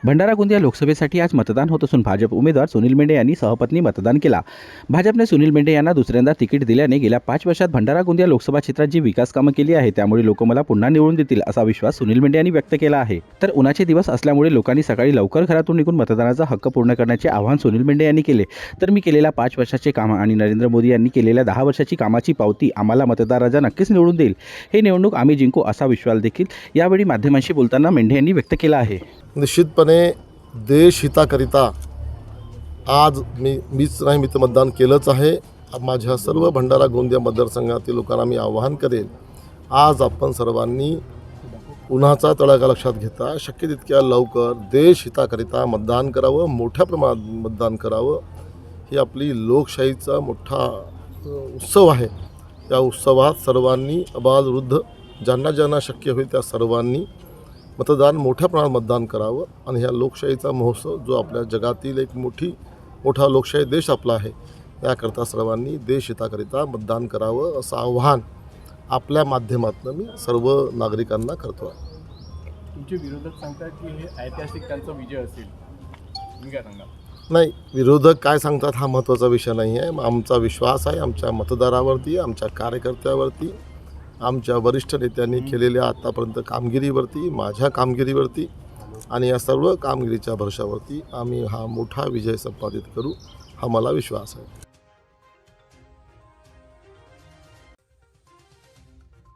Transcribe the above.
भंडारा गोंदिया लोकसभेसाठी आज मतदान होत असून भाजप उमेदवार सुनील मेंढे यांनी सहपत्नी मतदान केला। भाजपने सुनील मेंढे यांना दुसऱ्यांदा तिकीट दिल्याने गेल्या 5 वर्षात भंडारा गोंदिया लोकसभा क्षेत्रात जी विकास कामं केली आहे त्यामुळे लोक मला पुन्हा निवडून देतील असा विश्वास सुनील मेंढे यांनी व्यक्त केला आहे। तर उन्हाचे दिवस असल्यामुळे लोकांनी सकाळी लवकर घरातून निघून मतदानाचा हक्क पूर्ण करण्याचे आवाहन सुनील मेंढे यांनी केले। तर मी केलेल्या 5 वर्षाचे काम आणि नरेंद्र मोदी यांनी केलेल्या 10 वर्षाची कामाची पावती आम्हाला मतदार राजा नक्कीच निवडून देईल। हे निवडणूक आम्ही जिंकू असा विश्वास देखील यावेळी माध्यमांशी बोलताना मेंढे यांनी व्यक्त केला आहे। निश्चितपणे देश हिताकरिता आज मीच नाही, मी तर मतदान केलंच आहे। माझ्या सर्व भंडारा गोंदिया मतदारसंघातील लोकांना मी आवाहन करेन, आज आपण सर्वांनी उन्हाचा तडाखा लक्षात घेता शक्य तितक्या लवकर देश हिताकरिता मतदान करावं, मोठ्या प्रमाणात मतदान करावं। ही आपली लोकशाहीचा मोठा उत्सव आहे। या उत्सवात सर्वांनी अबालवृद्ध ज्यांना ज्यांना शक्य होईल त्या सर्वांनी मतदान मोठ्या प्रमाणात मतदान करावं आणि ह्या लोकशाहीचा महोत्सव जो आपल्या जगातील एक मोठा लोकशाही देश आपला आहे त्याकरता सर्वांनी देश हिताकरिता मतदान करावं असं आव्हान आपल्या माध्यमातून मी सर्व नागरिकांना करतो आहे। तुमचे विरोधक सांगतात की हे ऐतिहासिक त्यांचा विजय असेल, तुम्ही काय सांगा? नाही, विरोधक काय सांगतात हा महत्त्वाचा विषय नाही आहे। आमचा विश्वास आहे आमच्या मतदारावरती, आमच्या कार्यकर्त्यावरती, आमच्या वरिष्ठ नेत्यांनी केलेल्या आत्तापर्यंत कामगिरीवरती, माझ्या कामगिरीवरती आणि या सर्व कामगिरीच्या भरवशावरती आम्ही हा मोठा विजय संपादित करू हा मला विश्वास आहे।